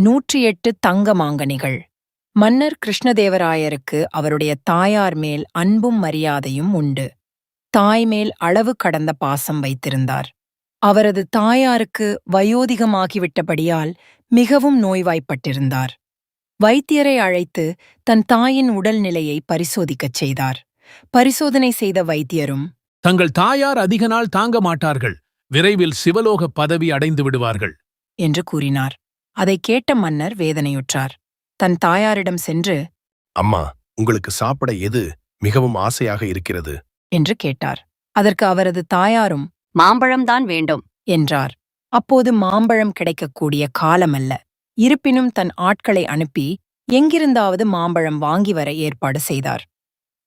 108 தங்க மாங்கனிகள். மன்னர் கிருஷ்ணதேவராயருக்கு அவருடைய தாயார் மேல் அன்பும் மரியாதையும் உண்டு. தாய் மேல் அளவு கடந்த பாசம் வைத்திருந்தார். அவரது தாயாருக்கு வயோதிகமாகிவிட்டபடியால் மிகவும் நோய்வாய்ப்பட்டிருந்தார். வைத்தியரை அழைத்து தன் தாயின் உடல்நிலையை பரிசோதிக்கச் செய்தார். பரிசோதனை செய்த வைத்தியரும், தங்கள் தாயார் அதிக நாள் தாங்க மாட்டார்கள், விரைவில் சிவலோக பதவி அடைந்து விடுவார்கள் என்று கூறினார். அதைக் கேட்ட மன்னர் வேதனையுற்றார். தன் தாயாரிடம் சென்று, அம்மா, உங்களுக்கு சாப்பிட எது மிகவும் ஆசையாக இருக்கிறது என்று கேட்டார். அதற்கு அவரது தாயாரும், மாம்பழம்தான் வேண்டும் என்றார். அப்போது மாம்பழம் கிடைக்கக்கூடிய காலமல்ல. இருப்பினும் தன் ஆட்களை அனுப்பி எங்கிருந்தாவது மாம்பழம் வாங்கி வர ஏற்பாடு செய்தார்.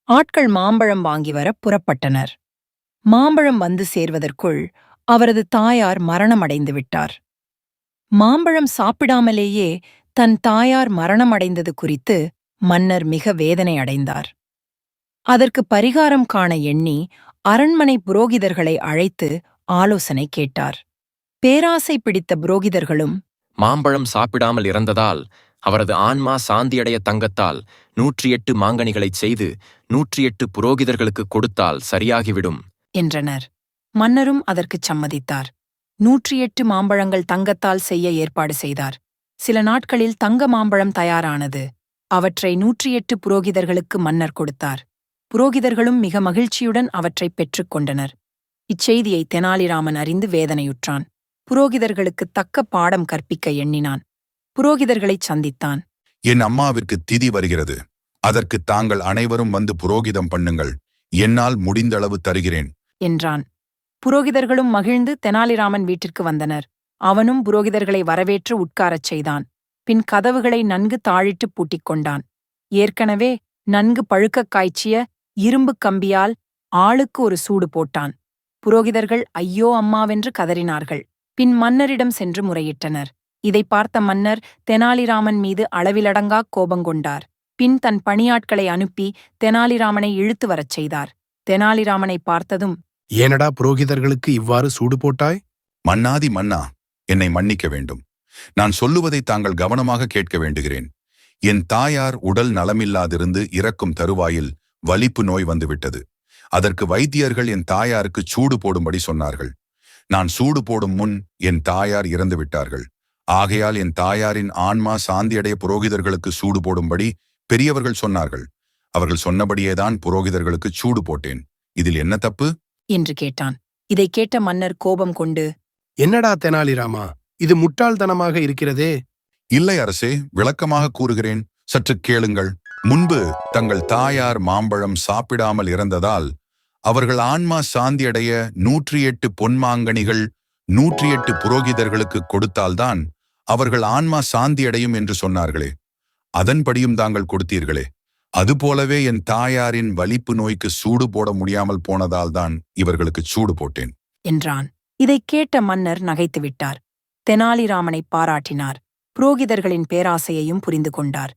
ஆட்கள் மாம்பழம் வாங்கி வர புறப்பட்டனர். மாம்பழம் வந்து சேர்வதற்குள் அவரது தாயார் மரணமடைந்து விட்டார். மாம்பழம் சாப்பிடாமலேயே தன் தாயார் மரணமடைந்தது குறித்து மன்னர் மிக வேதனை அடைந்தார். அதற்கு பரிகாரம் காண எண்ணி அரண்மனை புரோகிதர்களை அழைத்து ஆலோசனை கேட்டார். பேராசை பிடித்த புரோகிதர்களும், மாம்பழம் சாப்பிடாமல் இறந்ததால் அவரது ஆன்மா சாந்தியடைய தங்கத்தால் 108 மாங்கனிகளைச் செய்து 108 புரோகிதர்களுக்கு கொடுத்தால் சரியாகிவிடும் என்றனர். மன்னரும் அதற்குச் சம்மதித்தார். 108 மாம்பழங்கள் தங்கத்தால் செய்ய ஏற்பாடு செய்தார். சில நாட்களில் தங்க மாம்பழம் தயாரானது. அவற்றை 108 புரோகிதர்களுக்கு மன்னர் கொடுத்தார். புரோகிதர்களும் மிக மகிழ்ச்சியுடன் அவற்றைப் பெற்றுக் கொண்டனர். இச்செய்தியை தெனாலிராமன் அறிந்து வேதனையுற்றான். புரோகிதர்களுக்கு தக்க பாடம் கற்பிக்க எண்ணினான். புரோகிதர்களைச் சந்தித்தான். என் அம்மாவிற்கு திதி வருகிறது. அதற்கு தாங்கள் அனைவரும் வந்து புரோகிதம் பண்ணுங்கள். என்னால் முடிந்தளவு தருகிறேன் என்றான். புரோகிதர்களும் மகிழ்ந்து தெனாலிராமன் வீட்டிற்கு வந்தனர். அவனும் புரோகிதர்களை வரவேற்று உட்காரச் செய்தான். பின் கதவுகளை நன்கு தாழிட்டு பூட்டிக் கொண்டான். ஏற்கனவே நன்கு பழுக்கக் காய்ச்சிய இரும்புக் கம்பியால் ஆளுக்கு ஒரு சூடு போட்டான். புரோகிதர்கள் ஐயோ அம்மாவென்று கதறினார்கள். பின் மன்னரிடம் சென்று முறையிட்டனர். இதை பார்த்த மன்னர் தெனாலிராமன் மீது அளவிலடங்காக் கோபங்கொண்டார். பின் தன் பணியாட்களை அனுப்பி தெனாலிராமனை இழுத்து வரச் செய்தார். தெனாலிராமனை பார்த்ததும், ஏனடா புரோகிதர்களுக்கு இவ்வாறு சூடு போட்டாய்? மன்னாதி மன்னா, என்னை மன்னிக்க வேண்டும். நான் சொல்லுவதை தாங்கள் கவனமாக கேட்க வேண்டுகிறேன். என் தாயார் உடல் நலமில்லாதிருந்து இறக்கும் தருவாயில் வலிப்பு நோய் வந்துவிட்டது. அதற்கு வைத்தியர்கள் என் தாயாருக்கு சூடு போடும்படி சொன்னார்கள். நான் சூடு போடும் முன் என் தாயார் இறந்து விட்டார்கள். ஆகையால் என் தாயாரின் ஆன்மா சாந்தியடைய புரோகிதர்களுக்கு சூடு போடும்படி பெரியவர்கள் சொன்னார்கள். அவர்கள் சொன்னபடியேதான் புரோகிதர்களுக்கு சூடு போட்டேன். இதில் என்ன தப்பு என்று கேட்டான். இதைக் கேட்ட மன்னர் கோபம் கொண்டு, என்னடா தெனாலிராமா, இது முட்டாள்தனமாக இருக்கிறதே. இல்லை அரசே, விளக்கமாக கூறுகிறேன், சற்று கேளுங்கள். முன்பு தங்கள் தாயார் மாம்பழம் சாப்பிடாமல் இறந்ததால் அவர்கள் ஆன்மா சாந்தியடைய 108 பொன்மாங்கனிகள் 108 புரோகிதர்களுக்கு கொடுத்தால்தான் அவர்கள் ஆன்மா சாந்தியடையும் என்று சொன்னார்களே. அதன்படியும் தாங்கள் கொடுத்தீர்களே. அதுபோலவே என் தாயாரின் வலிப்பு நோய்க்கு சூடு போட முடியாமல் போனதால்தான் இவர்களுக்கு சூடு போட்டேன் என்றான். இதைக் கேட்ட மன்னர் நகைத்துவிட்டார். தெனாலிராமனை பாராட்டினார். புரோகிதர்களின் பேராசையையும் புரிந்து கொண்டார்.